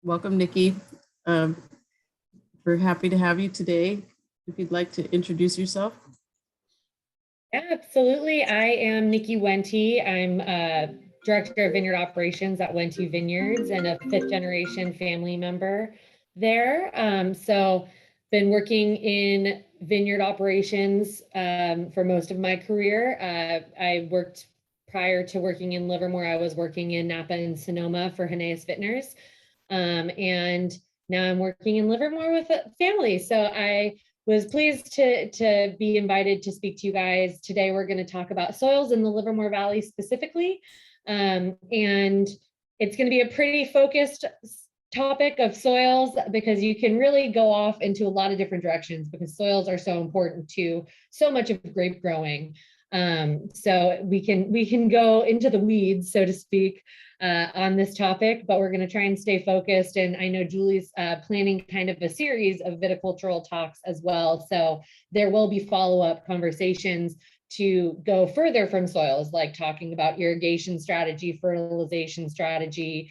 Welcome, Niki. We're happy to have you today. If you'd like to introduce yourself. Yeah, absolutely. I am Niki Wente. I'm Director of Vineyard Operations at Wente Vineyards and a fifth generation family member there. So been working in vineyard operations for most of my career. I worked prior to working in Livermore. I was working in Napa and Sonoma for Hennessy Vintners. And now I'm working in Livermore with a family. So I was pleased to be invited to speak to you guys. Today, we're going to talk about soils in the Livermore Valley specifically. And it's going to be a pretty focused topic of soils because you can really go off into a lot of different directions because soils are so important to so much of grape growing. So we can go into the weeds, so to speak, on this topic, but we're going to try and stay focused. And I know Julie's planning kind of a series of viticultural talks as well. So there will be follow-up conversations to go further from soils, like talking about irrigation strategy, fertilization strategy,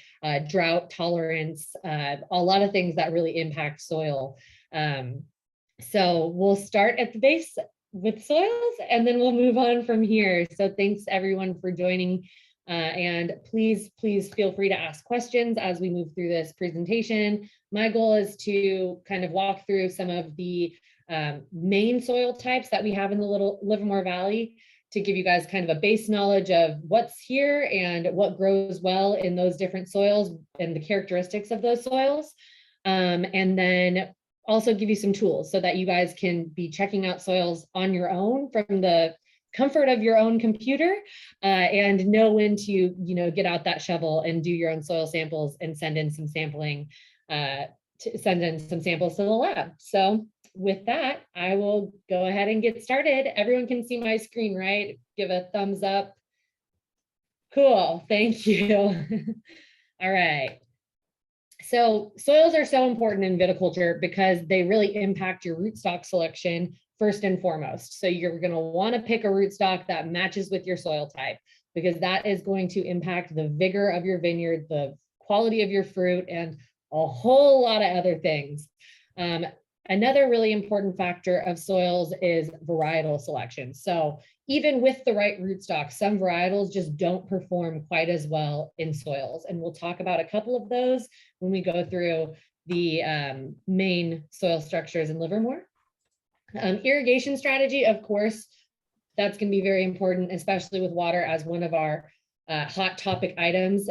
drought tolerance, a lot of things that really impact soil. So we'll start at the base with soils, and then we'll move on from here. So thanks everyone for joining. And please feel free to ask questions as we move through this presentation. My goal is to kind of walk through some of the main soil types that we have in the Livermore Valley to give you guys kind of a base knowledge of what's here and what grows well in those different soils and the characteristics of those soils. And then also give you some tools so that you guys can be checking out soils on your own from the comfort of your own computer and know when to, get out that shovel and do your own soil samples and send in some sampling, send in some samples to the lab. So with that, I will go ahead and get started. Everyone can see my screen, right? Give a thumbs up. Cool, thank you. All right. So soils are so important in viticulture because they really impact your rootstock selection first and foremost. So you're going to want to pick a rootstock that matches with your soil type because that is going to impact the vigor of your vineyard, the quality of your fruit, and a whole lot of other things. Another really important factor of soils is varietal selection. So even with the right rootstock, some varietals just don't perform quite as well in soils. And we'll talk about a couple of those when we go through the main soil structures in Livermore. Irrigation strategy, of course, that's going to be very important, especially with water as one of our hot topic items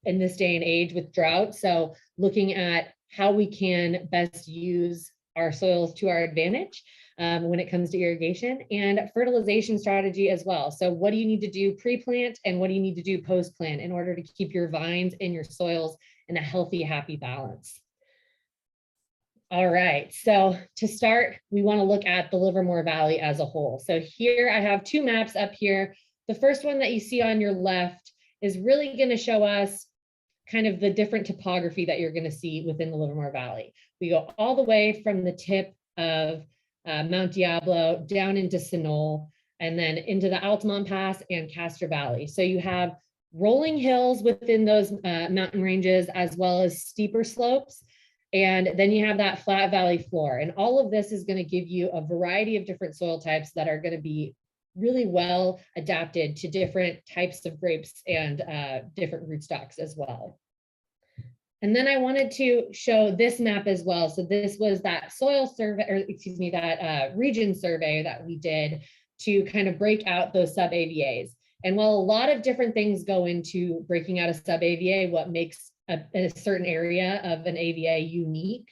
in this day and age with drought. So looking at how we can best use our soils to our advantage when it comes to irrigation, and fertilization strategy as well. So what do you need to do pre-plant and what do you need to do post-plant in order to keep your vines and your soils in a healthy, happy balance? All right, so to start, we want to look at the Livermore Valley as a whole. So here I have two maps up here. The first one that you see on your left is really going to show us kind of the different topography that you're going to see within the Livermore Valley. We go all the way from the tip of Mount Diablo down into Sonol, and then into the Altamont Pass and Castor Valley. So you have rolling hills within those mountain ranges, as well as steeper slopes. And then you have that flat valley floor. And all of this is going to give you a variety of different soil types that are going to be really well adapted to different types of grapes and different rootstocks as well. And then I wanted to show this map as well. So this was that soil survey, or excuse me, that region survey that we did to kind of break out those sub-AVAs. And while a lot of different things go into breaking out a sub-AVA, what makes a certain area of an AVA unique,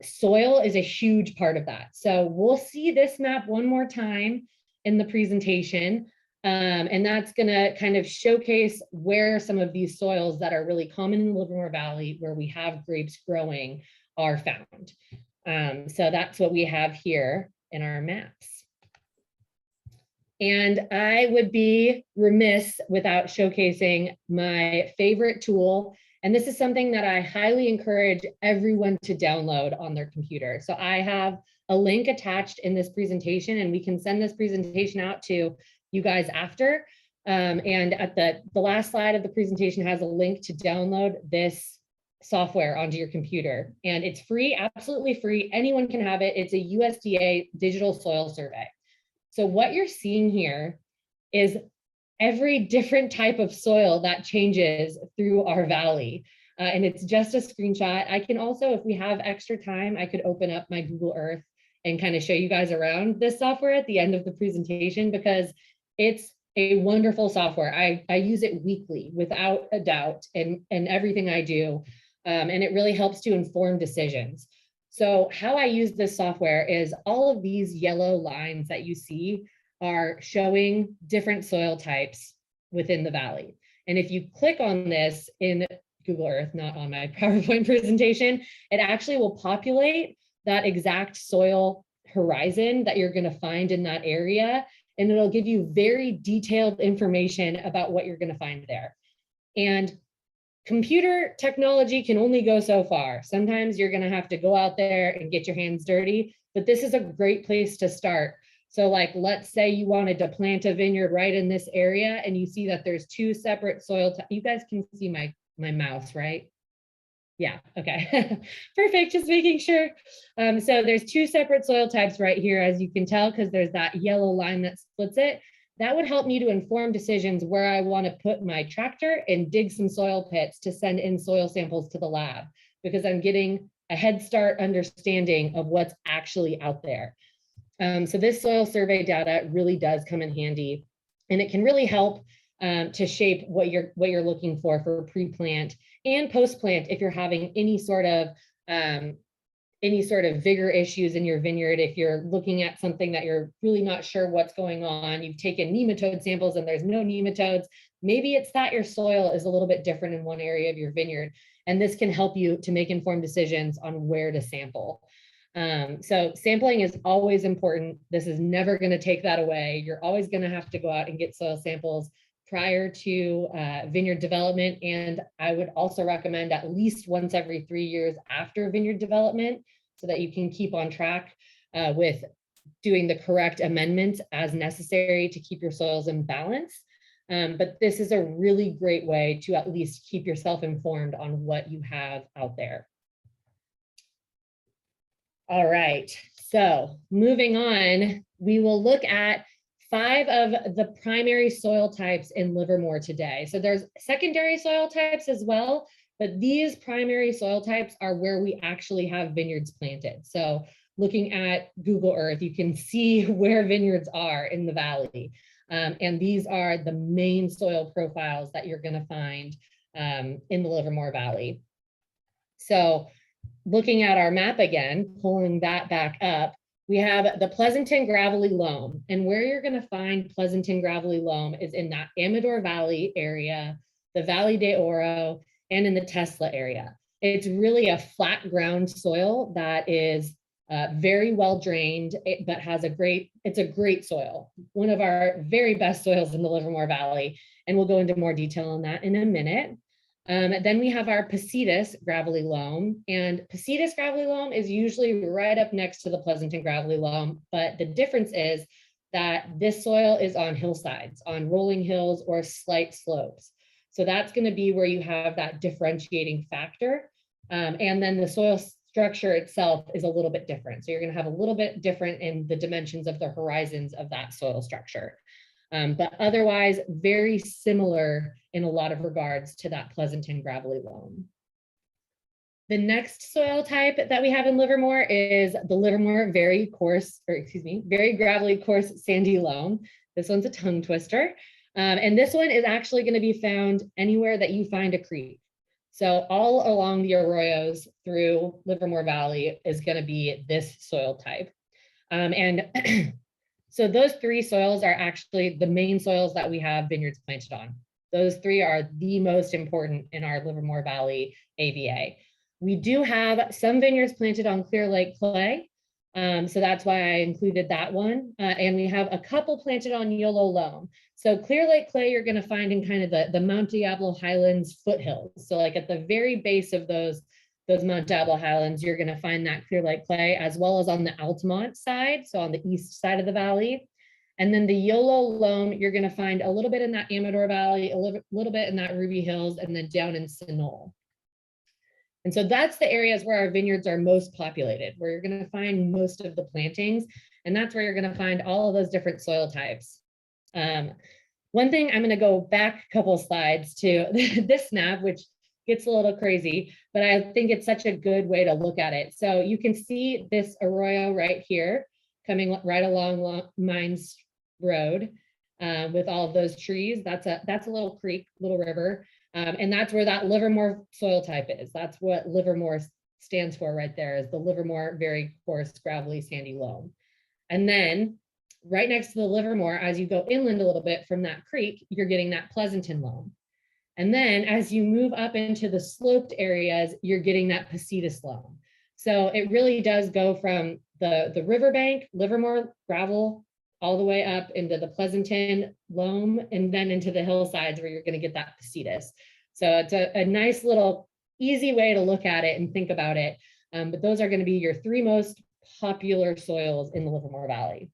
soil is a huge part of that. So we'll see this map one more time in the presentation. And that's going to kind of showcase where some of these soils that are really common in the Livermore Valley, where we have grapes growing, are found. So that's what we have here in our maps. And I would be remiss without showcasing my favorite tool. And this is something that I highly encourage everyone to download on their computer. So I have a link attached in this presentation, and we can send this presentation out to you guys after. And at the last slide of the presentation has a link to download this software onto your computer, and it's free, absolutely free. Anyone can have it. It's a USDA digital soil survey. So what you're seeing here is every different type of soil that changes through our valley. And it's just a screenshot. I can also, if we have extra time, I could open up my Google Earth and kind of show you guys around this software at the end of the presentation, because it's a wonderful software. I use it weekly without a doubt in everything I do. And it really helps to inform decisions. So how I use this software is all of these yellow lines that you see are showing different soil types within the valley. And if you click on this in Google Earth, not on my PowerPoint presentation, it actually will populate that exact soil horizon that you're going to find in that area. And it'll give you very detailed information about what you're going to find there. And computer technology can only go so far. Sometimes you're going to have to go out there and get your hands dirty, but this is a great place to start. So like, let's say you wanted to plant a vineyard right in this area, and you see that there's two separate soil types. You guys can see my mouse, right? Yeah, okay, perfect, just making sure. So there's two separate soil types right here, as you can tell, because there's that yellow line that splits it. That would help me to inform decisions where I want to put my tractor and dig some soil pits to send in soil samples to the lab, because I'm getting a head start understanding of what's actually out there. So this soil survey data really does come in handy, and it can really help to shape what you're looking for pre-plant and post-plant if you're having any sort of vigor issues in your vineyard. If you're looking at something that you're really not sure what's going on, you've taken nematode samples and there's no nematodes, maybe it's that your soil is a little bit different in one area of your vineyard, and this can help you to make informed decisions on where to sample. So sampling is always important. This is never going to take that away. You're always going to have to go out and get soil samples prior to vineyard development. And I would also recommend at least once every 3 years after vineyard development, so that you can keep on track with doing the correct amendments as necessary to keep your soils in balance. But this is a really great way to at least keep yourself informed on what you have out there. All right, so moving on, we will look at 5 of the primary soil types in Livermore today. So there's secondary soil types as well, but these primary soil types are where we actually have vineyards planted. So looking at Google Earth, you can see where vineyards are in the valley. And these are the main soil profiles that you're going to find in the Livermore Valley. So looking at our map again, pulling that back up, we have the Pleasanton Gravelly Loam. And where you're going to find Pleasanton Gravelly Loam is in that Amador Valley area, the Valle de Oro, and in the Tesla area. It's really a flat ground soil that is very well drained, but has it's a great soil. One of our very best soils in the Livermore Valley. And we'll go into more detail on that in a minute. Then we have our Positas Gravelly Loam, and Positas Gravelly Loam is usually right up next to the Pleasanton Gravelly Loam, but the difference is that this soil is on hillsides, on rolling hills or slight slopes. So that's going to be where you have that differentiating factor. And then the soil structure itself is a little bit different. So you're going to have a little bit different in the dimensions of the horizons of that soil structure. But otherwise very similar in a lot of regards to that Pleasanton Gravelly Loam. The next soil type that we have in Livermore is the Livermore very gravelly coarse sandy loam. This one's a tongue twister. And this one is actually going to be found anywhere that you find a creek. So all along the arroyos through Livermore Valley is going to be this soil type. So those 3 soils are actually the main soils that we have vineyards planted on. Those 3 are the most important in our Livermore Valley AVA. We do have some vineyards planted on Clear Lake clay, so that's why I included that one. And we have a couple planted on Yolo loam. So Clear Lake clay you're going to find in kind of the Mount Diablo Highlands foothills. So like at the very base of those Mount Diablo Highlands, you're going to find that Clear Lake clay, as well as on the Altamont side, so on the east side of the valley. And then the Yolo loam, you're going to find a little bit in that Amador Valley, a little bit in that Ruby Hills, and then down in Sinol. And so that's the areas where our vineyards are most populated, where you're going to find most of the plantings. And that's where you're going to find all of those different soil types. One thing, I'm going to go back a couple slides to this map, which gets a little crazy, but I think it's such a good way to look at it. So you can see this arroyo right here coming right along Mines Road with all of those trees. That's a little creek, little river. And that's where that Livermore soil type is. That's what Livermore stands for right there, is the Livermore very coarse, gravelly, sandy loam. And then right next to the Livermore, as you go inland a little bit from that creek, you're getting that Pleasanton loam. And then as you move up into the sloped areas, you're getting that Positas loam. So it really does go from the riverbank, Livermore gravel, all the way up into the Pleasanton loam, and then into the hillsides where you're going to get that Positas. So it's a nice little easy way to look at it and think about it. But those are going to be your three most popular soils in the Livermore Valley.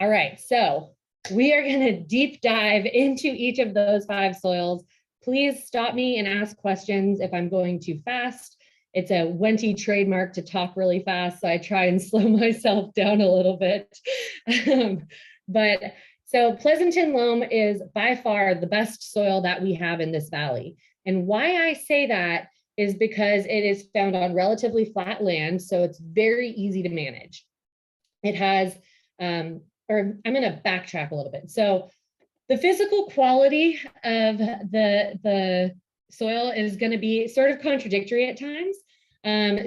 All right, so we are going to deep dive into each of those 5 soils. Please stop me and ask questions if I'm going too fast. It's a Wente trademark to talk really fast, so I try and slow myself down a little bit. But so Pleasanton loam is by far the best soil that we have in this valley. And why I say that is because it is found on relatively flat land, so it's very easy to manage. It has, or I'm going to backtrack a little bit. So the physical quality of the soil is going to be sort of contradictory at times.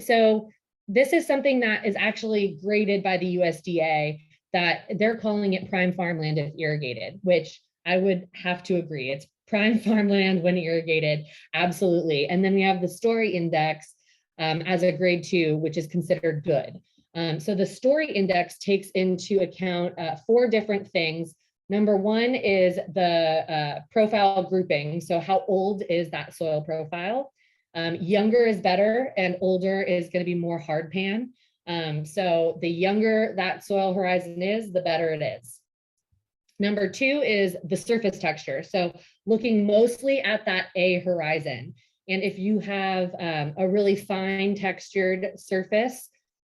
So this is something that is actually graded by the USDA, that they're calling it prime farmland if irrigated, which I would have to agree. It's prime farmland when irrigated, absolutely. And then we have the Story Index as a grade 2, which is considered good. So the Story Index takes into account 4 different things. Number 1 is the profile grouping. So how old is that soil profile? Younger is better, and older is going to be more hard pan. So the younger that soil horizon is, the better it is. Number 2 is the surface texture. So looking mostly at that A horizon. And if you have a really fine textured surface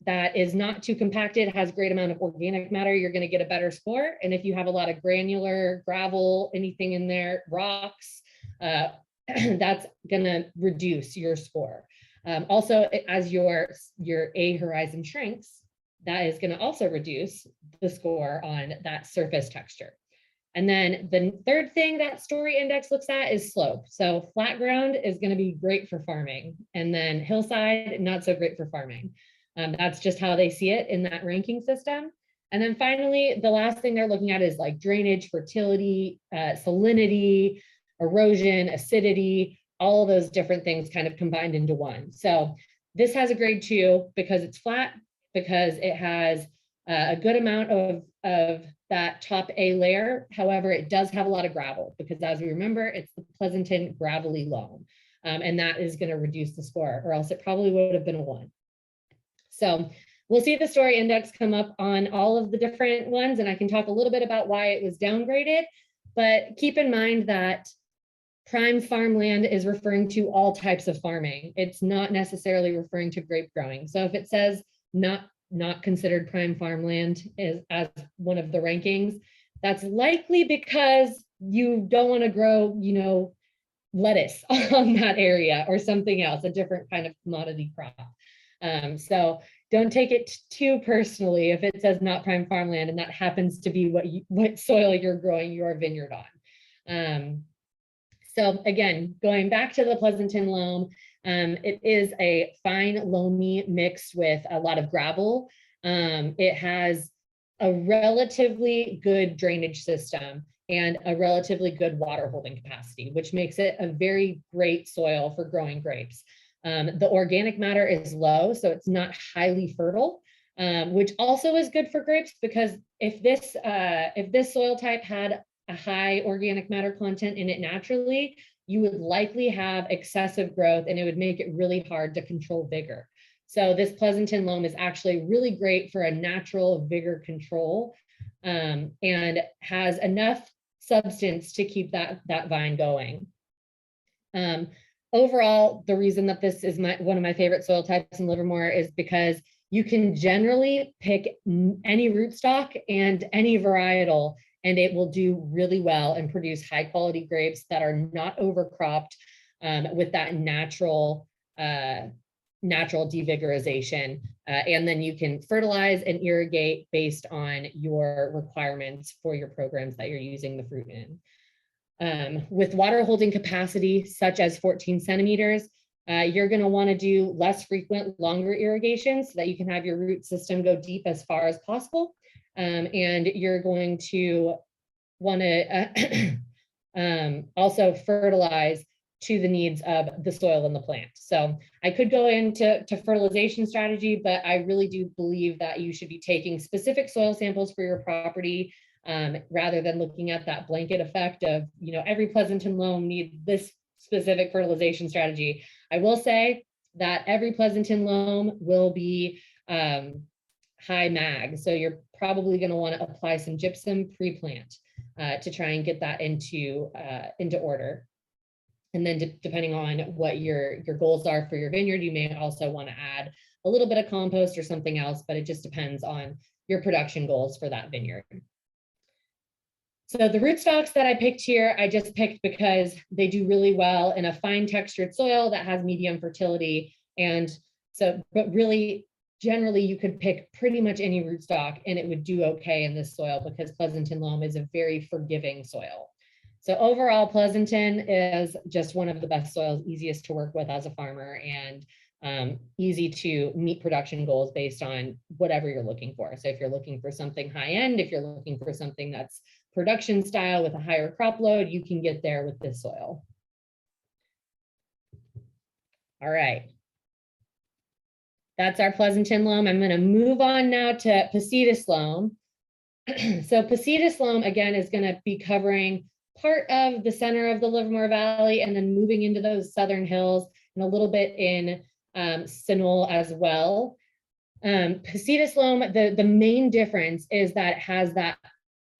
that is not too compacted, has great amount of organic matter, you're going to get a better score. And if you have a lot of granular gravel, anything in there, rocks, that's going to reduce your score. Also, as your A horizon shrinks, that is going to also reduce the score on that surface texture. And then the third thing that Story Index looks at is slope. So flat ground is going to be great for farming, and then hillside, not so great for farming. That's just how they see it in that ranking system. And then finally, the last thing they're looking at is like drainage, fertility, salinity, erosion, acidity, all of those different things kind of combined into one. So this has a grade 2 because it's flat, because it has a good amount of that top A layer. However, it does have a lot of gravel because, as we remember, it's the Pleasanton gravelly loam. And that is going to reduce the score, or else it probably would have been a 1. So we'll see the Story Index come up on all of the different ones, and I can talk a little bit about why it was downgraded. But keep in mind that prime farmland is referring to all types of farming. It's not necessarily referring to grape growing. So if it says not considered prime farmland as one of the rankings, that's likely because you don't want to grow, lettuce on that area or something else, a different kind of commodity crop. So don't take it too personally if it says not prime farmland and that happens to be what soil you're growing your vineyard on. So again, going back to the Pleasanton loam, it is a fine loamy mixed with a lot of gravel. It has a relatively good drainage system and a relatively good water holding capacity, which makes it a very great soil for growing grapes. The organic matter is low, so it's not highly fertile, which also is good for grapes, because if this soil type had a high organic matter content in it naturally, you would likely have excessive growth and it would make it really hard to control vigor. So this Pleasanton loam is actually really great for a natural vigor control, and has enough substance to keep that vine going. Overall, the reason that this is one of my favorite soil types in Livermore is because you can generally pick any rootstock and any varietal, and it will do really well and produce high quality grapes that are not overcropped with that natural devigorization. And then you can fertilize and irrigate based on your requirements for your programs that you're using the fruit in. With water holding capacity, such as 14 centimeters, you're going to want to do less frequent, longer irrigation so that you can have your root system go deep as far as possible. And you're going to want to also fertilize to the needs of the soil and the plant. So I could go into fertilization strategy, but I really do believe that you should be taking specific soil samples for your property rather than looking at that blanket effect of, every Pleasanton loam needs this specific fertilization strategy. I will say that every Pleasanton loam will be high mag. So you're probably going to want to apply some gypsum pre-plant to try and get that into order. And then depending on what your goals are for your vineyard, you may also want to add a little bit of compost or something else, but it just depends on your production goals for that vineyard. So the rootstocks that I picked here, I just picked because they do really well in a fine textured soil that has medium fertility. And so, but really, generally you could pick pretty much any rootstock and it would do okay in this soil because Pleasanton loam is a very forgiving soil. So overall, Pleasanton is just one of the best soils, easiest to work with as a farmer and easy to meet production goals based on whatever you're looking for. So if you're looking for something high end, if you're looking for something that's production style with a higher crop load, you can get there with this soil. All right. That's our Pleasanton loam. I'm going to move on now to Positas loam. So Positas loam, again, is going to be covering part of the center of the Livermore Valley and then moving into those southern hills and a little bit in Sinol as well. Positas loam, the main difference is that it has that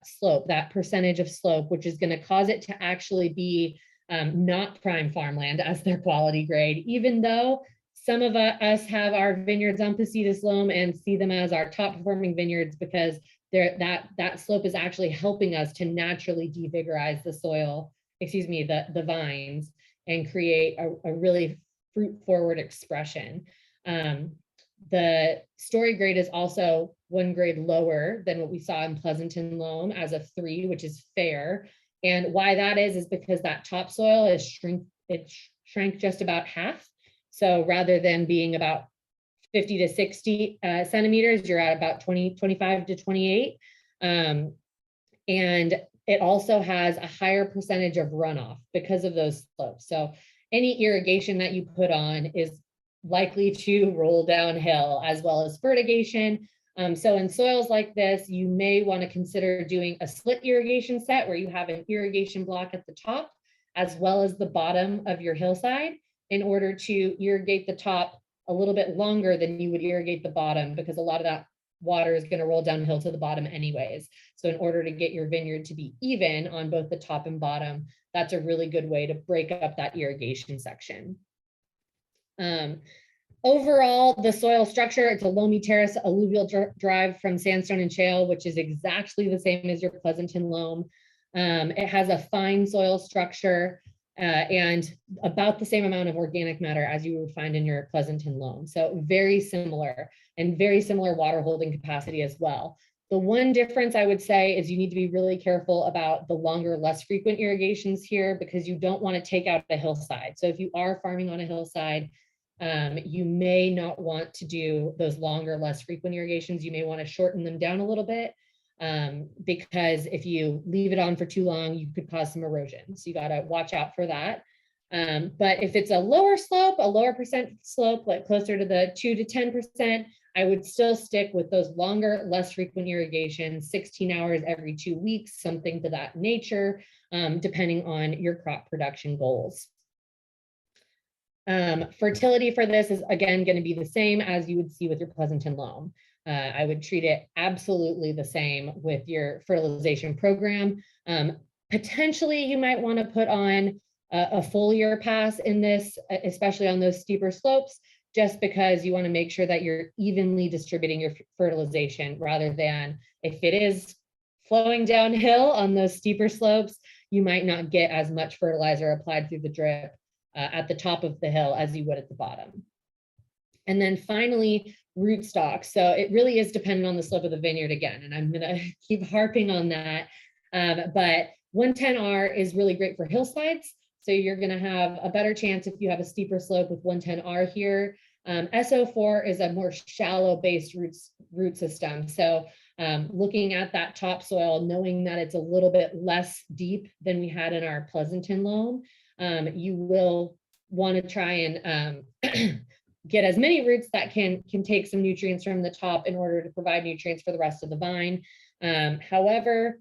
slope, that percentage of slope, which is going to cause it to actually be not prime farmland as their quality grade, even though some of us have our vineyards on Positas loam and see them as our top performing vineyards because that slope is actually helping us to naturally devigorize the soil, the vines, and create a really fruit forward expression. The story grade is also one grade lower than what we saw in Pleasanton loam as a 3, which is fair. And why that is because that topsoil is shrank just about half. So rather than being about 50 to 60 centimeters, you're at about 25 to 28. And it also has a higher percentage of runoff because of those slopes. So any irrigation that you put on is likely to roll downhill, as well as fertigation. So in soils like this, you may want to consider doing a split irrigation set where you have an irrigation block at the top, as well as the bottom of your hillside, in order to irrigate the top a little bit longer than you would irrigate the bottom, because a lot of that water is going to roll downhill to the bottom anyways. So in order to get your vineyard to be even on both the top and bottom, that's a really good way to break up that irrigation section. Overall, the soil structure, it's a loamy terrace alluvial drive from sandstone and shale, which is exactly the same as your Pleasanton loam. It has a fine soil structure and about the same amount of organic matter as you would find in your Pleasanton loam. So very similar, and very similar water holding capacity as well. The one difference I would say is you need to be really careful about the longer, less frequent irrigations here, because you don't want to take out a hillside. So if you are farming on a hillside, you may not want to do those longer, less frequent irrigations. You may want to shorten them down a little bit because if you leave it on for too long, you could cause some erosion. So you got to watch out for that. But if it's a lower slope, a lower percent slope, like closer to the 2 to 10%, I would still stick with those longer, less frequent irrigations, 16 hours every 2 weeks, something to that nature, depending on your crop production goals. Fertility for this is, again, going to be the same as you would see with your Pleasanton loam. I would treat it absolutely the same with your fertilization program. Potentially, you might want to put on a foliar pass in this, especially on those steeper slopes, just because you want to make sure that you're evenly distributing your fertilization, rather than if it is flowing downhill on those steeper slopes, you might not get as much fertilizer applied through the drip at the top of the hill as you would at the bottom. And then finally, rootstock. So it really is dependent on the slope of the vineyard again, and I'm gonna keep harping on that. But 110R is really great for hillsides. So you're gonna have a better chance if you have a steeper slope with 110R here. SO4 is a more shallow based root system. So looking at that topsoil, knowing that it's a little bit less deep than we had in our Pleasanton loam, you will want to try and get as many roots that can take some nutrients from the top in order to provide nutrients for the rest of the vine. However,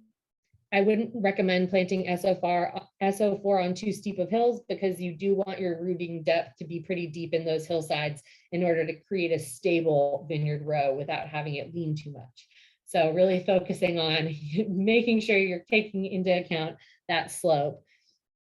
I wouldn't recommend planting SO4 on too steep of hills, because you do want your rooting depth to be pretty deep in those hillsides in order to create a stable vineyard row without having it lean too much. So really focusing on making sure you're taking into account that slope.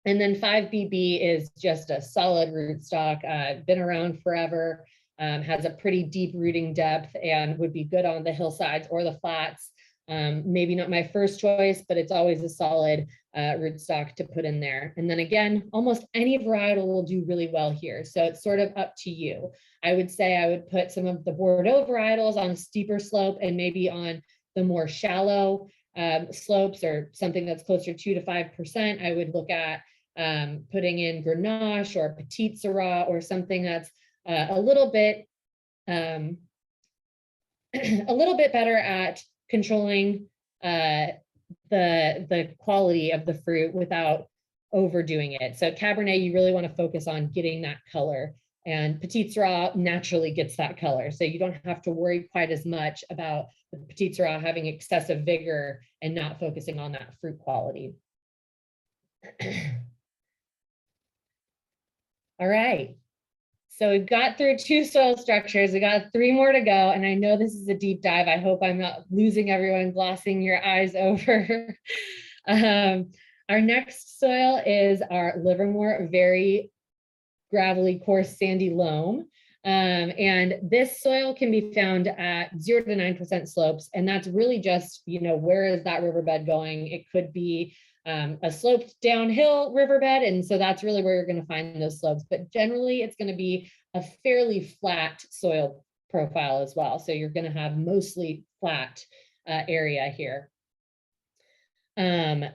And then 5BB is just a solid rootstock, been around forever, has a pretty deep rooting depth, and would be good on the hillsides or the flats. Maybe not my first choice, but it's always a solid rootstock to put in there. And then again, almost any varietal will do really well here. So it's sort of up to you. I would say I would put some of the Bordeaux varietals on a steeper slope, and maybe on the more shallow slopes, or something that's closer 2 to 5%, I would look at putting in Grenache or Petit Syrah, or something that's a little bit better at controlling the quality of the fruit without overdoing it. So Cabernet, you really want to focus on getting that color, and Petit Syrah naturally gets that color. So you don't have to worry quite as much about the Petit Syrah having excessive vigor and not focusing on that fruit quality. All right. So we've got through 2 soil structures. We got 3 more to go. And I know this is a deep dive. I hope I'm not losing everyone, glossing your eyes over. Our next soil is our Livermore very gravelly, coarse, sandy loam. And this soil can be found at 0 to 9% slopes. And that's really just, where is that riverbed going? It could be a sloped downhill riverbed. And so that's really where you're going to find those slopes. But generally, it's going to be a fairly flat soil profile as well. So you're going to have mostly flat area here. It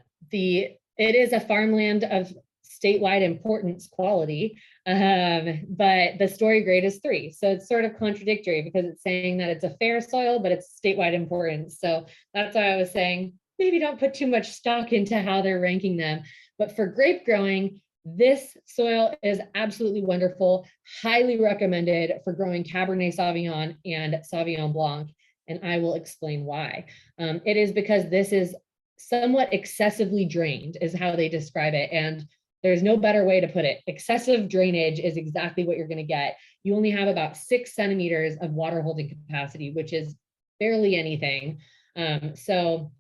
is a farmland of statewide importance quality, but the story grade is 3. So it's sort of contradictory, because it's saying that it's a fair soil, but it's statewide importance. So that's why I was saying, maybe don't put too much stock into how they're ranking them. But for grape growing, this soil is absolutely wonderful, highly recommended for growing Cabernet Sauvignon and Sauvignon Blanc. And I will explain why. It is because this is somewhat excessively drained, is how they describe it. And there's no better way to put it. Excessive drainage is exactly what you're going to get. You only have about 6 centimeters of water holding capacity, which is barely anything. So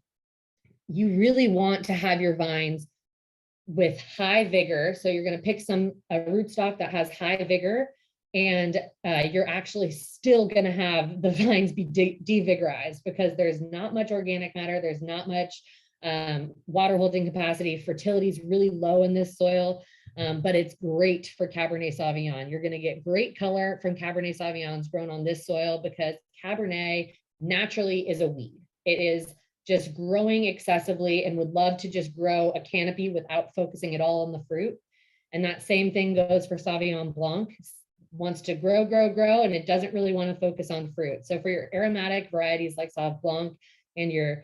you really want to have your vines with high vigor. So you're going to pick a rootstock that has high vigor, and you're actually still going to have the vines be devigorized, because there's not much organic matter. There's not much water holding capacity. Fertility is really low in this soil, but it's great for Cabernet Sauvignon. You're going to get great color from Cabernet Sauvignons grown on this soil, because Cabernet naturally is a weed. It is just growing excessively and would love to just grow a canopy without focusing at all on the fruit. And that same thing goes for Sauvignon Blanc. It wants to grow, and it doesn't really want to focus on fruit. So for your aromatic varieties like Sauv Blanc, and your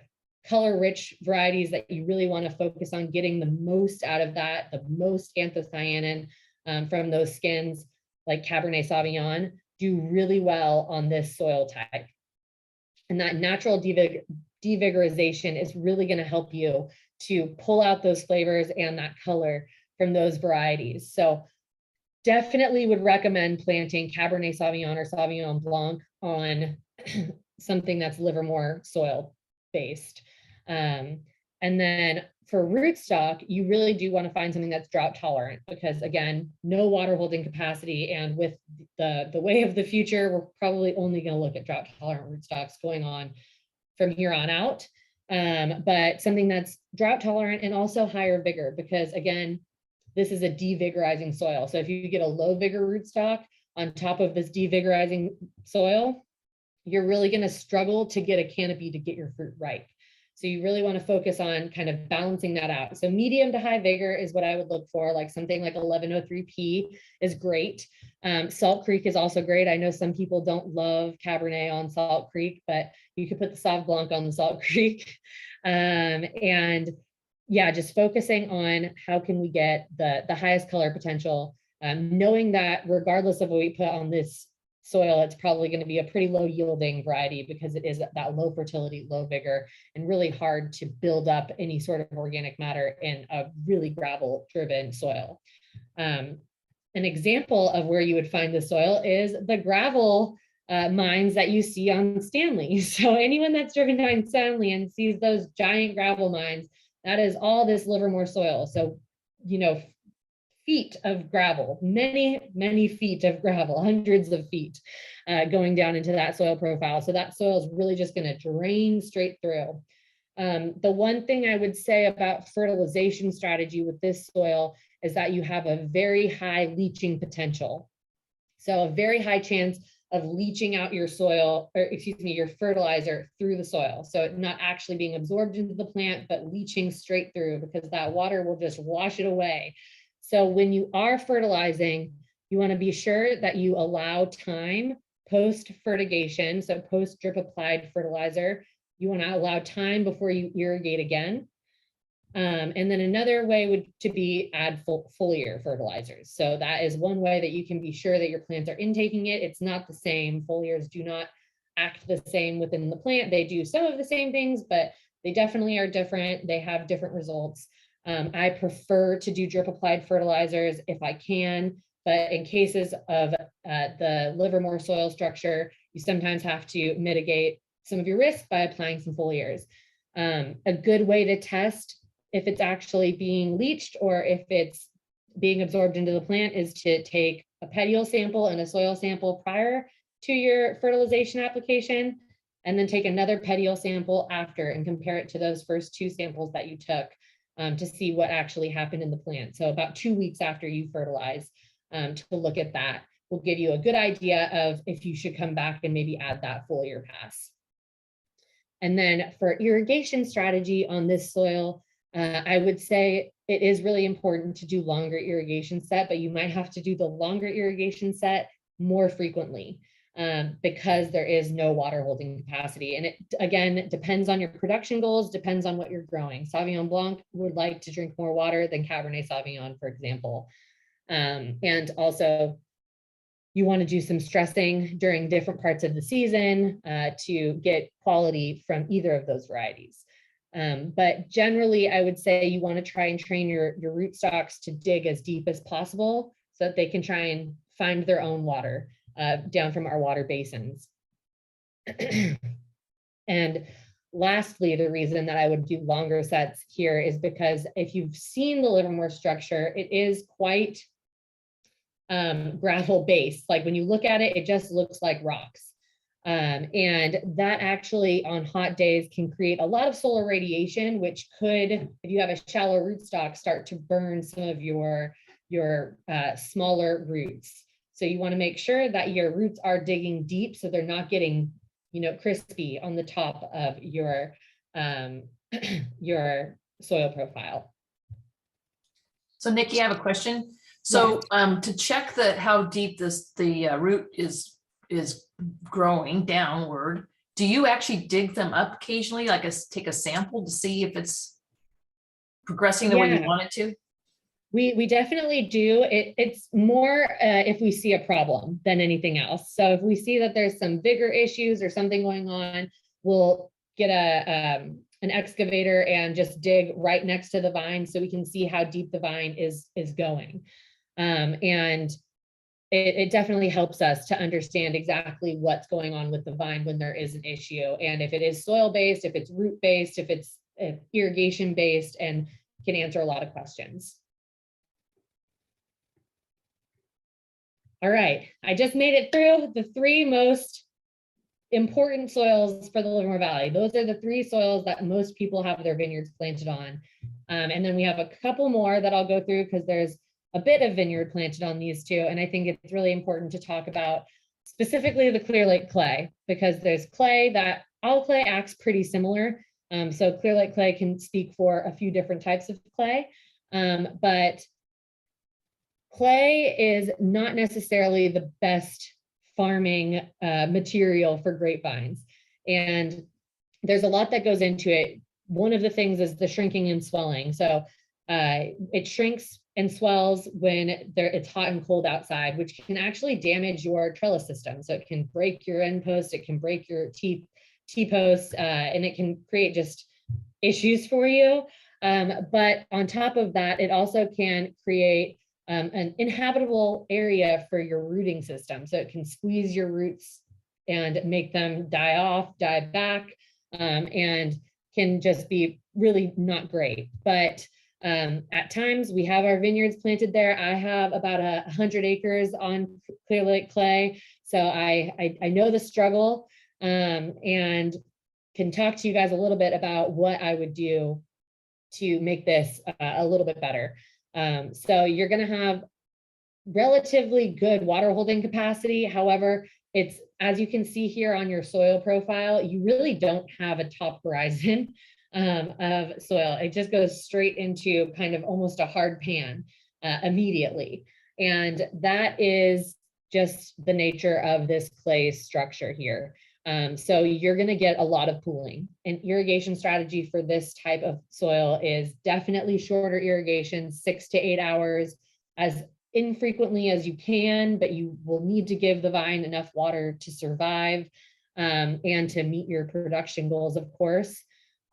color-rich varieties that you really want to focus on getting the most out of that, the most anthocyanin from those skins, like Cabernet Sauvignon, do really well on this soil type. And that natural devigorization is really going to help you to pull out those flavors and that color from those varieties. So definitely would recommend planting Cabernet Sauvignon or Sauvignon Blanc on something that's Livermore soil based. And then for rootstock, you really do want to find something that's drought tolerant, because again, no water holding capacity. And with the way of the future, we're probably only going to look at drought tolerant rootstocks going on from here on out. But something that's drought tolerant and also higher vigor, because again, this is a devigorizing soil. So if you get a low vigor rootstock on top of this devigorizing soil, you're really going to struggle to get a canopy to get your fruit ripe. So you really want to focus on kind of balancing that out. So medium to high vigor is what I would look for. Like something like 1103P is great. Salt Creek is also great. I know some people don't love Cabernet on Salt Creek, but you could put the Sauv Blanc on the Salt Creek. And yeah, just focusing on how can we get the highest color potential, knowing that regardless of what we put on this soil, it's probably going to be a pretty low yielding variety, because it is that low fertility, low vigor, and really hard to build up any sort of organic matter in a really gravel driven soil. An example of where you would find the soil is the gravel mines that you see on Stanley. So anyone that's driven down Stanley and sees those giant gravel mines, that is all this Livermore soil. So, you know, feet of gravel, many feet of gravel, hundreds of feet going down into that soil profile. So that soil is really just going to drain straight through. The one thing I would say about fertilization strategy with this soil is that you have a very high leaching potential. So a very high chance of leaching out your soil, or excuse me, your fertilizer through the soil. So not actually being absorbed into the plant, but leaching straight through, because that water will just wash it away. So when you are fertilizing, you want to be sure that you allow time post fertigation, so post drip applied fertilizer. You want to allow time before you irrigate again. And then another way would be add foliar fertilizers. So that is one way that you can be sure that your plants are intaking it. It's not the same. Foliars do not act the same within the plant. They do some of the same things, but they definitely are different. They have different results. I prefer to do drip applied fertilizers if I can, but in cases of the Livermore soil structure, you sometimes have to mitigate some of your risk by applying some foliars. A good way to test if it's actually being leached or if it's being absorbed into the plant is to take a petiole sample and a soil sample prior to your fertilization application, and then take another petiole sample after and compare it to those first two samples that you took to see what actually happened in the plant. So about 2 weeks after you fertilize, to look at that will give you a good idea of if you should come back and maybe add that foliar pass. And then for irrigation strategy on this soil, I would say it is really important to do longer irrigation set, but you might have to do the longer irrigation set more frequently because there is no water holding capacity. And it, again, depends on your production goals, depends on what you're growing. Sauvignon Blanc would like to drink more water than Cabernet Sauvignon, for example. And also, you want to do some stressing during different parts of the season to get quality from either of those varieties. But generally, I would say you want to try and train your rootstocks to dig as deep as possible so that they can try and find their own water down from our water basins. And lastly, the reason that I would do longer sets here is because if you've seen the Livermore structure, it is quite gravel based. Like when you look at it, it just looks like rocks. And that actually on hot days can create a lot of solar radiation, which could, if you have a shallow rootstock, start to burn some of your smaller roots. So you want to make sure that your roots are digging deep so they're not getting, crispy on the top of your soil profile. So Niki, I have a question. So to check how deep the root is growing downward, do you actually dig them up occasionally, like take a sample to see if it's progressing the way you want it to? We definitely do. It's more if we see a problem than anything else. So if we see that there's some bigger issues or something going on, we'll get an excavator and just dig right next to the vine so we can see how deep the vine is going. And it definitely helps us to understand exactly what's going on with the vine when there is an issue. And if it is soil-based, if it's root-based, if it's irrigation-based, and can answer a lot of questions. All right, I just made it through the 3 most important soils for the Livermore Valley. Those are the 3 soils that most people have their vineyards planted on. And then we have a couple more that I'll go through because there's a bit of vineyard planted on these 2. And I think it's really important to talk about specifically the Clear Lake clay, because there's clay that all clay acts pretty similar. So Clear Lake clay can speak for a few different types of clay, but clay is not necessarily the best farming material for grapevines. And there's a lot that goes into it. One of the things is the shrinking and swelling. So it shrinks and swells when it's hot and cold outside, which can actually damage your trellis system. So it can break your end post, it can break your T-posts, and it can create just issues for you. But on top of that, it also can create an inhabitable area for your rooting system. So it can squeeze your roots and make them die off, die back, and can just be really not great. But at times we have our vineyards planted there. I have about 100 acres on Clear Lake clay. So I know the struggle, and can talk to you guys a little bit about what I would do to make this a little bit better. So you're going to have relatively good water holding capacity. However, it's, as you can see here on your soil profile, you really don't have a top horizon of soil. It just goes straight into kind of almost a hard pan immediately. And that is just the nature of this clay structure here. So you're going to get a lot of pooling. An irrigation strategy for this type of soil is definitely shorter irrigation, 6 to 8 hours, as infrequently as you can, but you will need to give the vine enough water to survive and to meet your production goals, of course.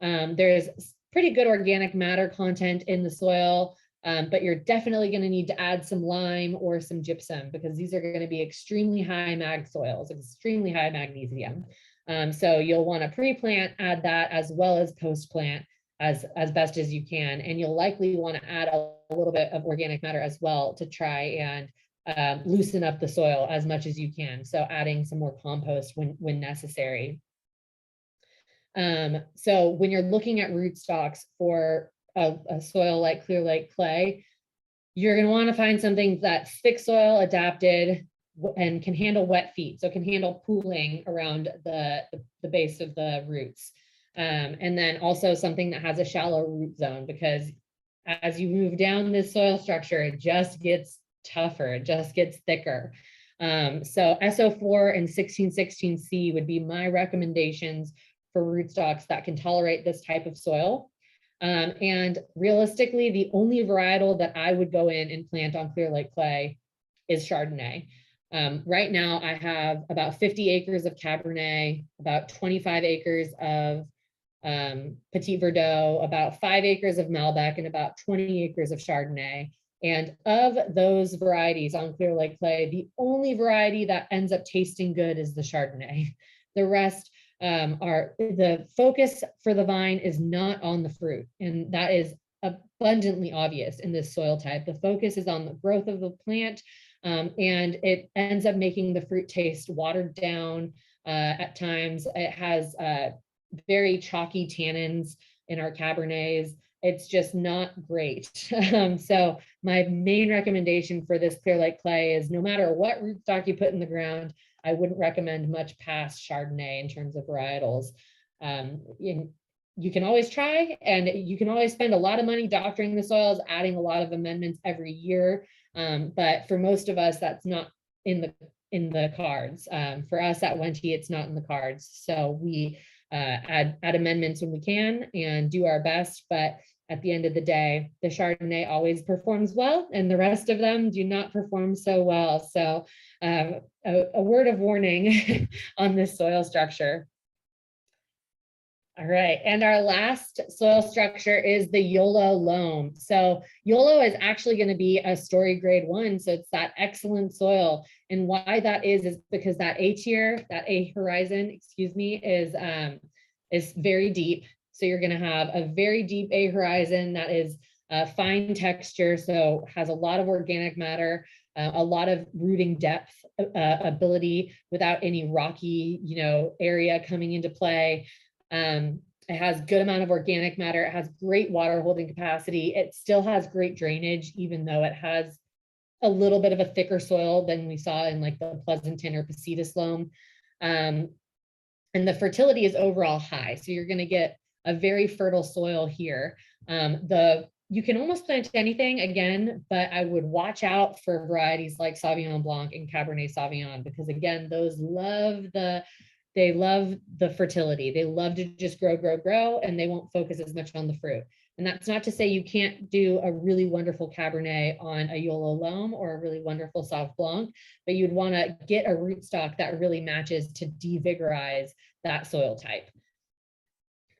There's pretty good organic matter content in the soil, but you're definitely going to need to add some lime or some gypsum, because these are going to be extremely high mag soils, extremely high magnesium. So you'll want to pre-plant, add that, as well as post-plant as best as you can. And you'll likely want to add a little bit of organic matter as well to try and loosen up the soil as much as you can. So adding some more compost when necessary. So when you're looking at rootstocks for a soil like Clear Lake clay, you're going to want to find something that's thick soil adapted and can handle wet feet. So it can handle pooling around the base of the roots. And then also something that has a shallow root zone, because as you move down this soil structure, it just gets tougher, it just gets thicker. So SO4 and 1616C would be my recommendations for rootstocks that can tolerate this type of soil. And realistically, the only varietal that I would go in and plant on Clear Lake clay is Chardonnay. Right now, I have about 50 acres of Cabernet, about 25 acres of Petit Verdot, about 5 acres of Malbec, and about 20 acres of Chardonnay. And of those varieties on Clear Lake clay, the only variety that ends up tasting good is the Chardonnay. The rest are, the focus for the vine is not on the fruit, and that is abundantly obvious in this soil type. The focus is on the growth of the plant, and it ends up making the fruit taste watered down at times. It has very chalky tannins in our Cabernets. It's just not great. So my main recommendation for this Clear Lake clay is, no matter what rootstock you put in the ground, I wouldn't recommend much past Chardonnay in terms of varietals. You can always try, and you can always spend a lot of money doctoring the soils, adding a lot of amendments every year. But for most of us, that's not in the cards. For us at Wente, it's not in the cards. So we add amendments when we can and do our best. But at the end of the day, the Chardonnay always performs well, and the rest of them do not perform so well. So a word of warning on this soil structure. All right, and our last soil structure is the YOLO loam. So YOLO is actually going to be a story grade 1, so it's that excellent soil. And why that is because that A tier, that A horizon, excuse me, is very deep. So you're going to have a very deep A horizon that is fine texture, so has a lot of organic matter, a lot of rooting depth ability without any rocky, area coming into play. It has good amount of organic matter. It has great water holding capacity. It still has great drainage, even though it has a little bit of a thicker soil than we saw in like the Pleasanton or Positas loam. And the fertility is overall high. So you're going to get a very fertile soil here. You can almost plant anything again, but I would watch out for varieties like Sauvignon Blanc and Cabernet Sauvignon, because again, those they love the fertility. They love to just grow, and they won't focus as much on the fruit. And that's not to say you can't do a really wonderful Cabernet on a YOLO loam or a really wonderful Sauv Blanc, but you'd want to get a rootstock that really matches to devigorize that soil type.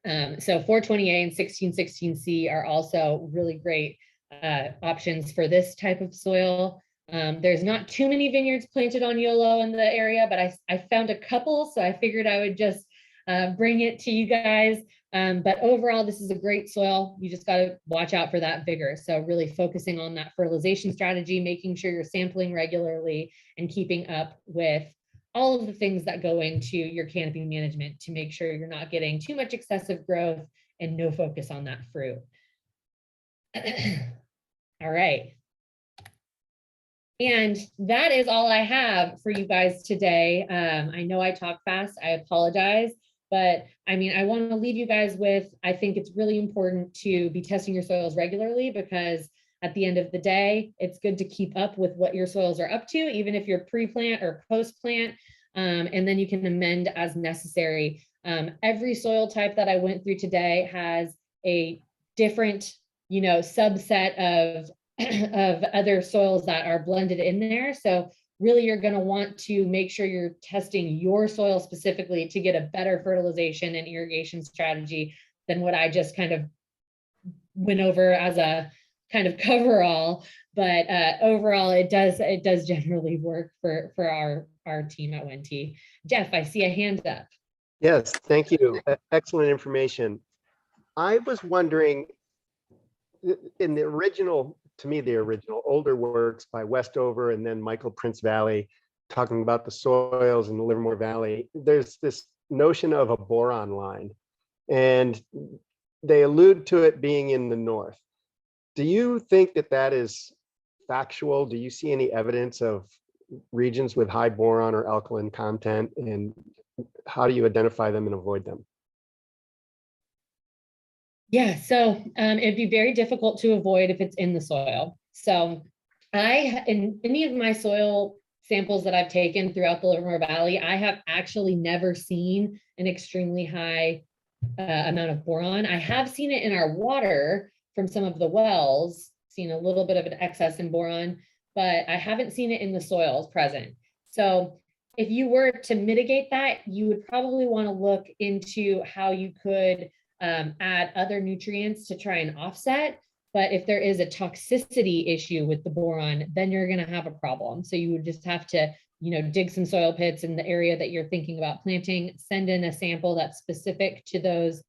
So 420A and 1616C are also really great options for this type of soil. There's not too many vineyards planted on YOLO in the area, but I found a couple, so I figured I would just bring it to you guys. But overall, this is a great soil. You just got to watch out for that vigor. So really focusing on that fertilization strategy, making sure you're sampling regularly and keeping up with all of the things that go into your canopy management to make sure you're not getting too much excessive growth and no focus on that fruit. All right. And that is all I have for you guys today. I know I talk fast, I apologize, but I mean, I want to leave you guys with, I think it's really important to be testing your soils regularly, because at the end of the day, it's good to keep up with what your soils are up to, even if you're pre-plant or post-plant, and then you can amend as necessary. Every soil type that I went through today has a different, subset of other soils that are blended in there. So really, you're going to want to make sure you're testing your soil specifically to get a better fertilization and irrigation strategy than what I just kind of went over as a kind of coverall. But overall, it does generally work for our team at Wente. Jeff, I see a hand up. Yes, thank you. Excellent information. I was wondering, in the original, to me, the original older works by Westover and then Michael Prince Valley, talking about the soils in the Livermore Valley, there's this notion of a boron line, and they allude to it being in the north. Do you think that that is factual? Do you see any evidence of regions with high boron or alkaline content, and how do you identify them and avoid them? Yeah, so it'd be very difficult to avoid if it's in the soil. So in any of my soil samples that I've taken throughout the Livermore Valley, I have actually never seen an extremely high amount of boron. I have seen it in our water from some of the wells, seen a little bit of an excess in boron, but I haven't seen it in the soils present. So if you were to mitigate that, you would probably want to look into how you could add other nutrients to try and offset. But if there is a toxicity issue with the boron, then you're going to have a problem. So you would just have to, dig some soil pits in the area that you're thinking about planting, send in a sample that's specific to those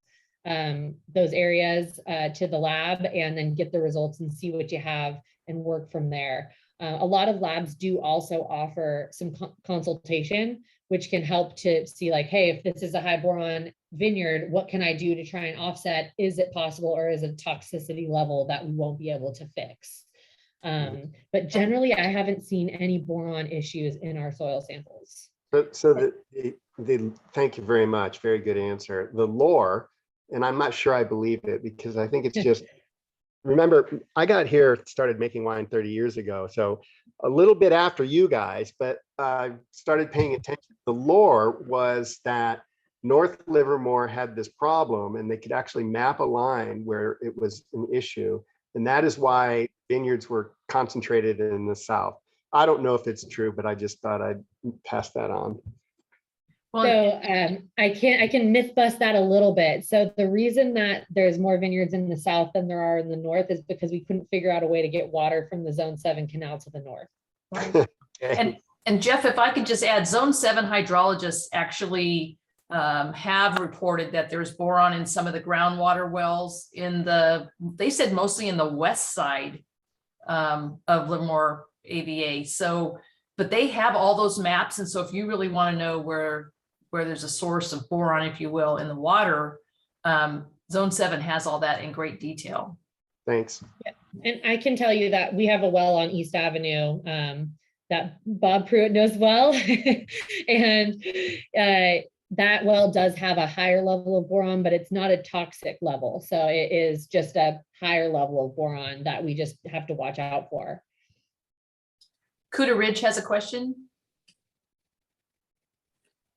areas to the lab, and then get the results and see what you have and work from there. A lot of labs do also offer some consultation, which can help to see like, hey, if this is a high boron vineyard, what can I do to try and offset? Is it possible, or is it a toxicity level that we won't be able to fix? But generally, I haven't seen any boron issues in our soil samples. So thank you very much. Very good answer. The lore, and I'm not sure I believe it, because I think it's just, remember, I got here, started making wine 30 years ago. So a little bit after you guys, but I started paying attention. The lore was that North Livermore had this problem, and they could actually map a line where it was an issue. And that is why vineyards were concentrated in the south. I don't know if it's true, but I just thought I'd pass that on. Well, so I can myth bust that a little bit. So the reason that there's more vineyards in the south than there are in the north is because we couldn't figure out a way to get water from the Zone 7 canal to the north. Okay. And Jeff, if I could just add, Zone 7 hydrologists actually have reported that there's boron in some of the groundwater wells they said mostly in the west side of Livermore AVA. So, but they have all those maps. And so if you really want to know where there's a source of boron, if you will, in the water, Zone 7 has all that in great detail. Thanks. And I can tell you that we have a well on East Avenue that Bob Pruitt knows well. And that well does have a higher level of boron, but it's not a toxic level. So it is just a higher level of boron that we just have to watch out for. Kuda Ridge has a question.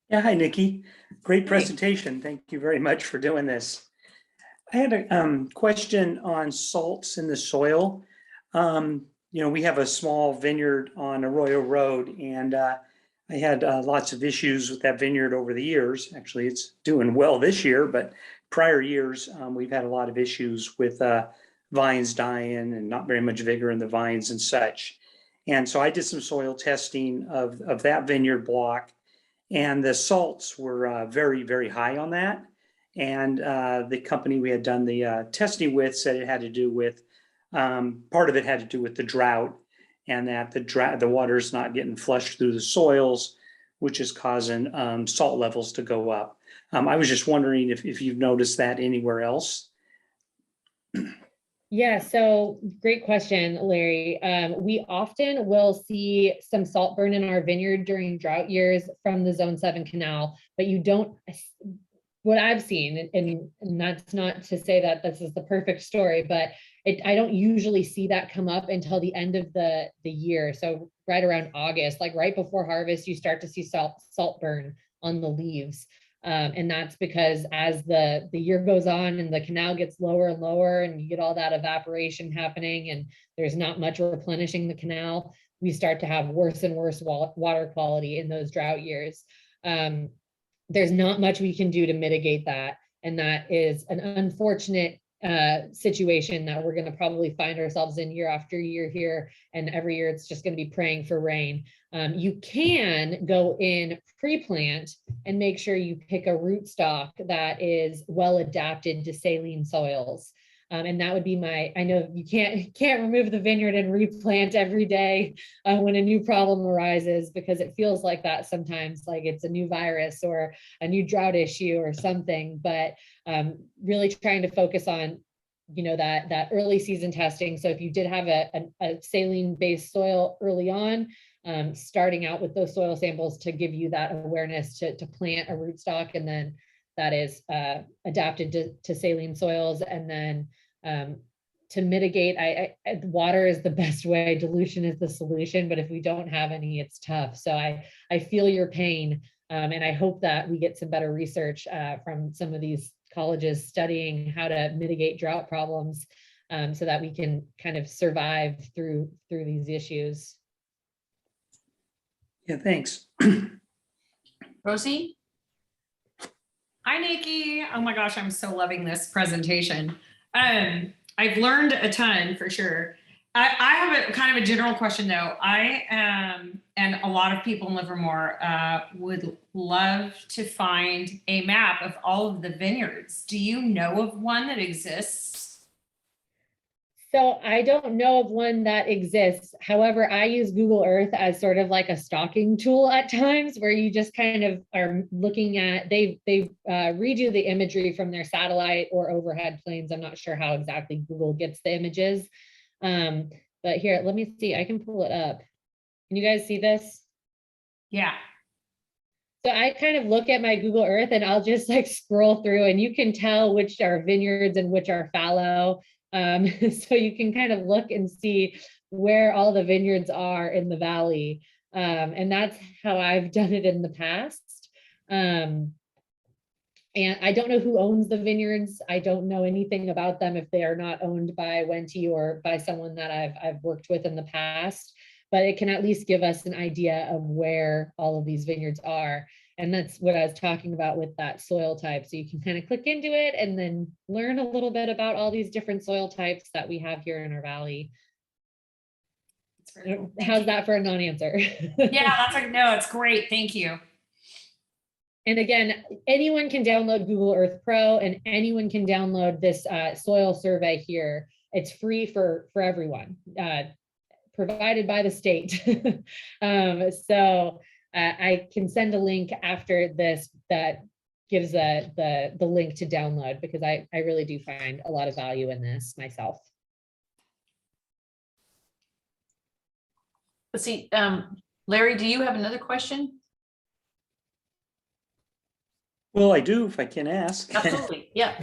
Yeah, hi, Nikki. Great presentation. Thank you very much for doing this. I had a question on salts in the soil. We have a small vineyard on Arroyo Road, and I had lots of issues with that vineyard over the years. Actually, it's doing well this year, but prior years, we've had a lot of issues with vines dying and not very much vigor in the vines and such. And so I did some soil testing of that vineyard block, and the salts were very, very high on that. And the company we had done the testing with said it had to do with, part of it had to do with the drought, and that the water is not getting flushed through the soils, which is causing salt levels to go up. I was just wondering if you've noticed that anywhere else. Yeah, so great question, Larry. We often will see some salt burn in our vineyard during drought years from the Zone 7 canal, but you don't, what I've seen, and that's not to say that this is the perfect story, but I don't usually see that come up until the end of the year. So right around August, like right before harvest, you start to see salt burn on the leaves. And that's because as the year goes on and the canal gets lower and lower and you get all that evaporation happening and there's not much replenishing the canal, we start to have worse and worse water quality in those drought years. There's not much we can do to mitigate that. And that is an unfortunate situation that we're going to probably find ourselves in year after year here. And every year it's just going to be praying for rain. You can go in pre-plant and make sure you pick a rootstock that is well adapted to saline soils. And that would be I know you can't remove the vineyard and replant every day when a new problem arises, because it feels like that sometimes, like it's a new virus or a new drought issue or something, but really trying to focus on, that early season testing. So if you did have a saline based soil early on, starting out with those soil samples to give you that awareness to plant a rootstock, and then that is adapted to saline soils. And then to mitigate, water is the best way. Dilution is the solution, but if we don't have any, it's tough. So I feel your pain, and I hope that we get some better research from some of these colleges studying how to mitigate drought problems, so that we can kind of survive through these issues. Yeah, thanks. Rosie? Hi, Nikki. Oh my gosh, I'm so loving this presentation. I've learned a ton for sure. I have a kind of a general question though. I and a lot of people in Livermore would love to find a map of all of the vineyards. Do you know of one that exists? So I don't know of one that exists. However, I use Google Earth as sort of like a stalking tool at times, where you just kind of are looking at, they read you the imagery from their satellite or overhead planes. I'm not sure how exactly Google gets the images. But here, let me see, I can pull it up. Can you guys see this? Yeah. So I kind of look at my Google Earth and I'll just like scroll through, and you can tell which are vineyards and which are fallow. So you can kind of look and see where all the vineyards are in the valley. And that's how I've done it in the past. And I don't know who owns the vineyards. I don't know anything about them if they are not owned by Wente or by someone that I've worked with in the past, but it can at least give us an idea of where all of these vineyards are. And that's what I was talking about with that soil type. So you can kind of click into it and then learn a little bit about all these different soil types that we have here in our valley. How's that for a non-answer? Yeah, that's like, no, it's great. Thank you. And again, anyone can download Google Earth Pro, and anyone can download this soil survey here. It's free for everyone, provided by the state. So I can send a link after this that gives the link to download, because I really do find a lot of value in this myself. Let's see, Larry, do you have another question? Well, I do, if I can ask. Absolutely, yeah.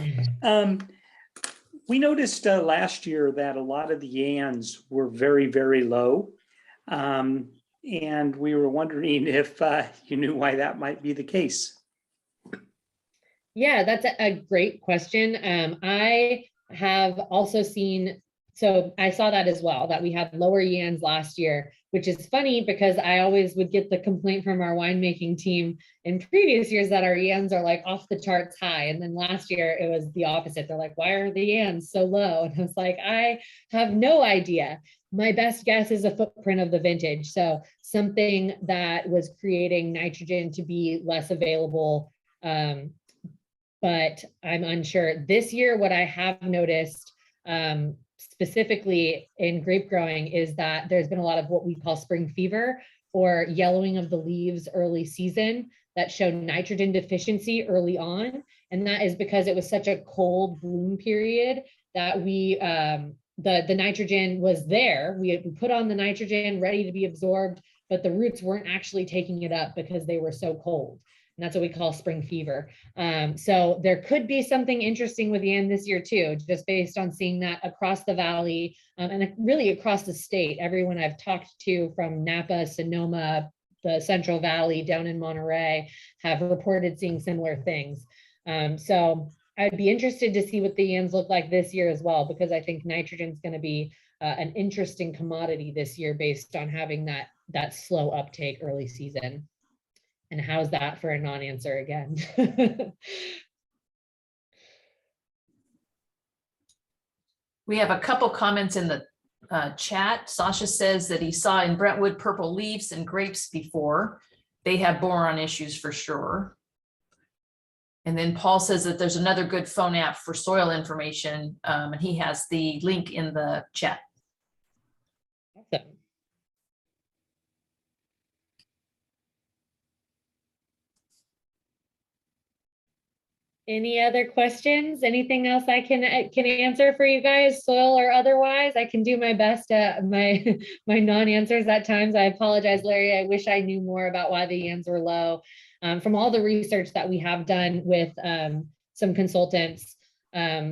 We noticed last year that a lot of the yans were very, very low. And we were wondering if you knew why that might be the case. Yeah, that's a great question. I have also seen, so I saw that as well, that we had lower yans last year, which is funny because I always would get the complaint from our winemaking team in previous years that our yans are like off the charts high. And then last year it was the opposite. They're like, why are the yans so low? And I was like, I have no idea. My best guess is a footprint of the vintage. So something that was creating nitrogen to be less available. But I'm unsure. This year, what I have noticed specifically in grape growing is that there's been a lot of what we call spring fever, or yellowing of the leaves early season, that showed nitrogen deficiency early on. And that is because it was such a cold bloom period that we, the nitrogen was there. We put on the nitrogen ready to be absorbed, but the roots weren't actually taking it up because they were so cold. And that's what we call spring fever. So there could be something interesting with yan this year too, just based on seeing that across the valley and really across the state. Everyone I've talked to from Napa, Sonoma, the Central Valley, down in Monterey, have reported seeing similar things. So I'd be interested to see what the yans look like this year as well, because I think nitrogen is going to be an interesting commodity this year based on having that slow uptake early season. And how's that for a non-answer again? We have a couple comments in the chat. Sasha says that he saw in Brentwood purple leaves and grapes before. They have boron issues for sure. And then Paul says that there's another good phone app for soil information, and he has the link in the chat. Awesome. Any other questions? Anything else I can answer for you guys, soil or otherwise? I can do my best at my non-answers at times. I apologize, Larry. I wish I knew more about why the yans were low. From all the research that we have done with some consultants,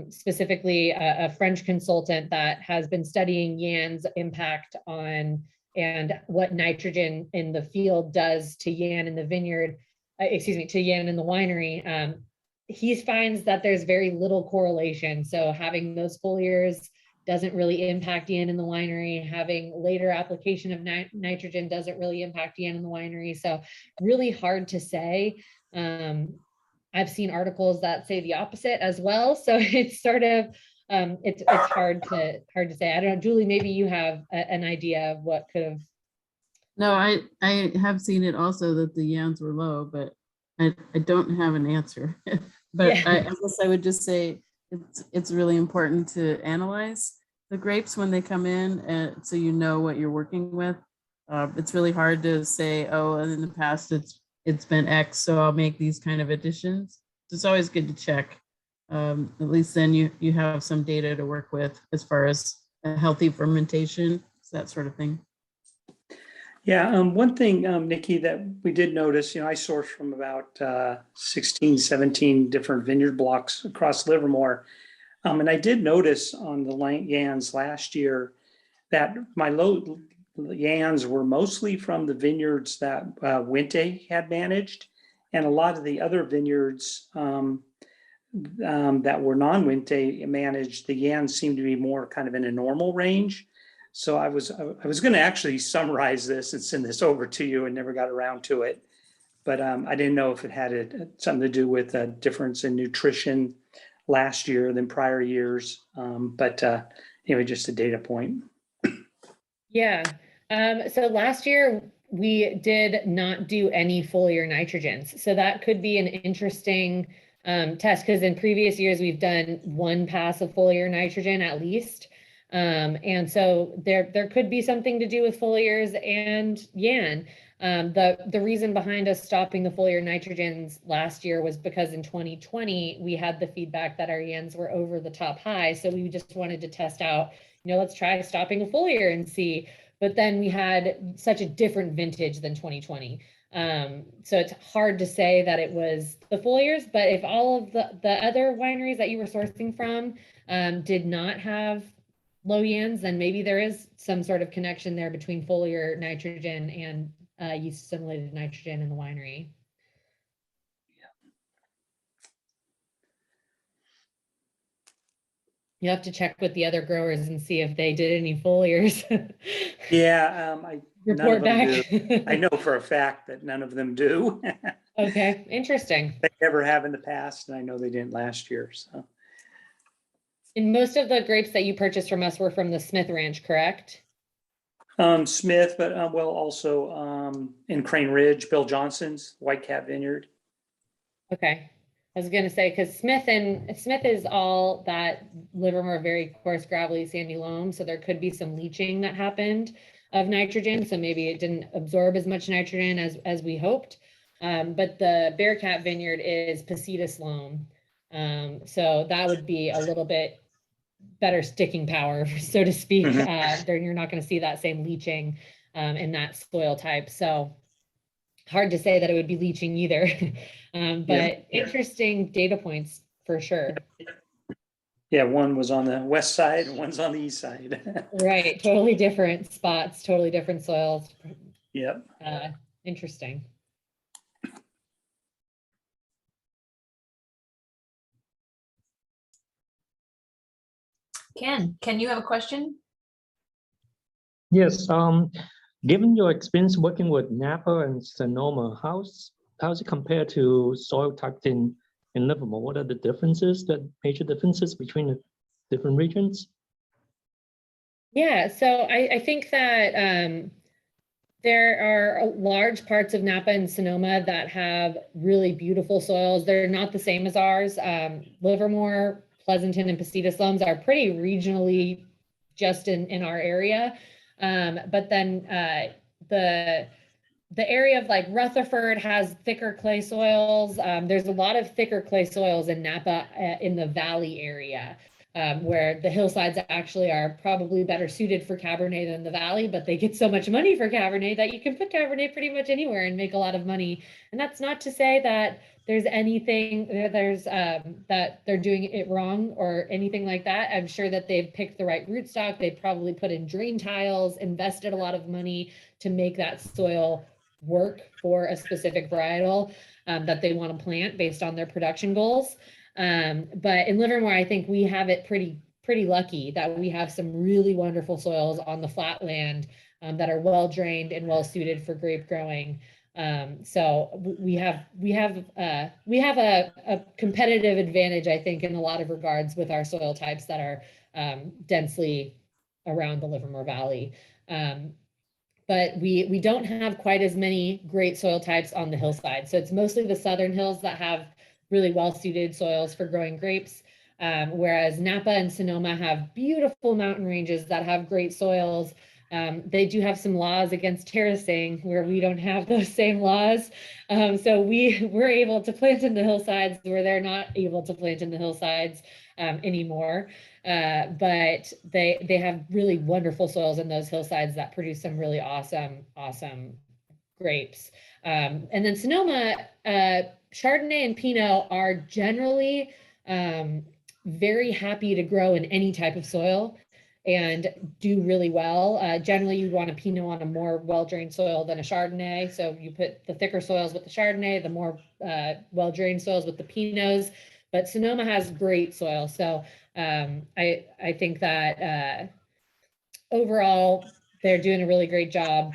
specifically a French consultant that has been studying yan's impact on and what nitrogen in the field does to yan in the vineyard, to yan in the winery. He finds that there's very little correlation. So having those full years doesn't really impact yan in the winery. Having later application of nitrogen doesn't really impact yan in the winery. So really hard to say. I've seen articles that say the opposite as well. So it's sort of, it's hard to say. I don't know, Julie, maybe you have an idea of what could have. No, I have seen it also that the yans were low, but I don't have an answer. But Yeah. I guess I would just say it's really important to analyze the grapes when they come in, so you know what you're working with. It's really hard to say, oh, in the past it's been X, so I'll make these kind of additions. It's always good to check. At least then you have some data to work with as far as a healthy fermentation, that sort of thing. Yeah, one thing, Nikki, that we did notice, I source from about 16, 17 different vineyard blocks across Livermore. And I did notice on the yans last year that my low yans were mostly from the vineyards that Wente had managed. And a lot of the other vineyards that were non-Wente managed, the yans seemed to be more kind of in a normal range. So I was going to actually summarize this and send this over to you and never got around to it. But I didn't know if it had something to do with a difference in nutrition last year than prior years. But anyway, just a data point. Yeah. So last year, we did not do any foliar nitrogens. So that could be an interesting test, because in previous years we've done one pass of foliar nitrogen at least. And so there could be something to do with foliars and yan. The reason behind us stopping the foliar nitrogens last year was because in 2020 we had the feedback that our yans were over the top high. So we just wanted to test out, let's try stopping a foliar and see. But then we had such a different vintage than 2020. So it's hard to say that it was the foliars, but if all of the other wineries that you were sourcing from did not have low yans, then maybe there is some sort of connection there between foliar nitrogen and yeast assimilated nitrogen in the winery. You have to check with the other growers and see if they did any foliars. Yeah, none Report of them back. do. I know for a fact that none of them do. Okay, interesting. They never have in the past, and I know they didn't last year, so. And most of the grapes that you purchased from us were from the Smith Ranch, correct? Smith, but well, also in Crane Ridge, Bill Johnson's White Cat Vineyard. Okay. I was gonna say, because Smith is all that Livermore very coarse, gravelly, sandy loam. So there could be some leaching that happened of nitrogen. So maybe it didn't absorb as much nitrogen as we hoped. But the Bearcat Vineyard is Positas loam. So that would be a little bit better sticking power, so to speak. You're not going to see that same leaching in that soil type. So hard to say that it would be leaching either. But interesting data points for sure. Yeah, one was on the west side and one's on the east side. Right, totally different spots, totally different soils. Yep. Interesting. Ken, you have a question? Yes, given your experience working with Napa and Sonoma, how's it compared to soil types in Livermore? What are the differences, the major differences between the different regions? Yeah, so I think that there are large parts of Napa and Sonoma that have really beautiful soils. They're not the same as ours. Livermore, Pleasanton, and Positas loams are pretty regionally just in our area. But then the area of like Rutherford has thicker clay soils. There's a lot of thicker clay soils in Napa in the valley area. Where the hillsides actually are probably better suited for Cabernet than the valley, but they get so much money for Cabernet that you can put Cabernet pretty much anywhere and make a lot of money. And that's not to say that there's anything that they're doing it wrong or anything like that. I'm sure that they've picked the right rootstock. They probably put in drain tiles, invested a lot of money to make that soil work for a specific varietal that they want to plant based on their production goals. But in Livermore, I think we have it pretty lucky that we have some really wonderful soils on the flat land that are well drained and well suited for grape growing. So we have a competitive advantage, I think, in a lot of regards with our soil types that are densely around the Livermore Valley. But we don't have quite as many great soil types on the hillside. So it's mostly the southern hills that have really well-suited soils for growing grapes, whereas Napa and Sonoma have beautiful mountain ranges that have great soils. They do have some laws against terracing where we don't have those same laws. So we're able to plant in the hillsides where they're not able to plant in the hillsides anymore. But they have really wonderful soils in those hillsides that produce some really awesome grapes. And then Sonoma, Chardonnay and Pinot are generally very happy to grow in any type of soil and do really well. Generally, you'd want a Pinot on a more well-drained soil than a Chardonnay. So you put the thicker soils with the Chardonnay, the more well-drained soils with the Pinots. But Sonoma has great soil. So I think that overall, they're doing a really great job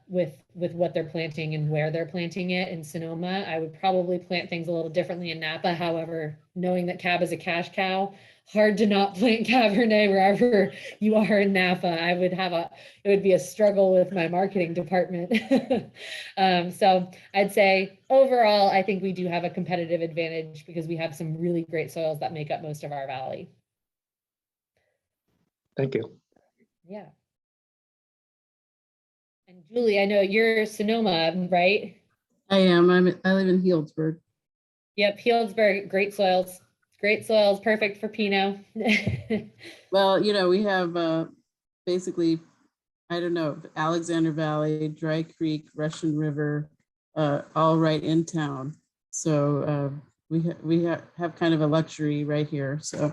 with what they're planting and where they're planting it. In Sonoma, I would probably plant things a little differently in Napa. However, knowing that Cab is a cash cow, hard to not plant Cabernet wherever you are in Napa. It would be a struggle with my marketing department. So I'd say overall, I think we do have a competitive advantage because we have some really great soils that make up most of our valley. Thank you. Yeah. And Julie, I know you're Sonoma, right? I am. I live in Healdsburg. Yep, Healdsburg, great soils, perfect for Pinot. Well, we have basically, I don't know, Alexander Valley, Dry Creek, Russian River, all right in town. So we have kind of a luxury right here. So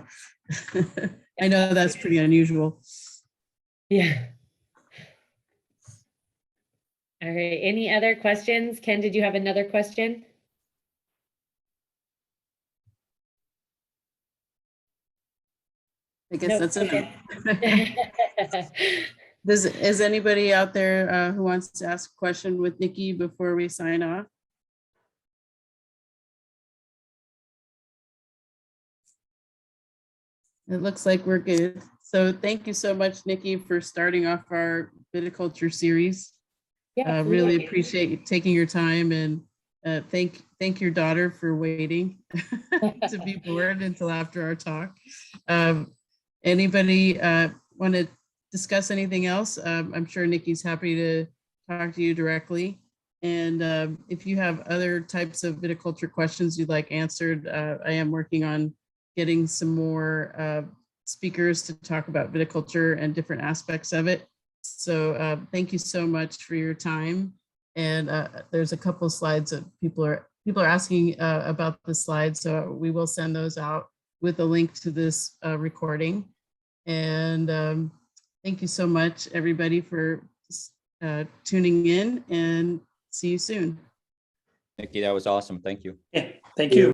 I know that's pretty unusual. Yeah. All right, any other questions? Ken, did you have another question? I guess Nope, that's it. okay. Is anybody out there who wants to ask a question with Niki before we sign off? It looks like we're good. So thank you so much, Niki, for starting off our viticulture series. Yeah, Really absolutely. appreciate you taking your time, and thank your daughter for waiting to be bored until after our talk. Anybody want to discuss anything else? I'm sure Niki's happy to talk to you directly. And if you have other types of viticulture questions you'd like answered, I am working on getting some more speakers to talk about viticulture and different aspects of it. So thank you so much for your time. And there's a couple of slides that people are asking about the slides, so we will send those out with a link to this recording. And thank you so much, everybody, for tuning in, and see you soon. Niki, that was awesome. Thank you. Yeah, thank you.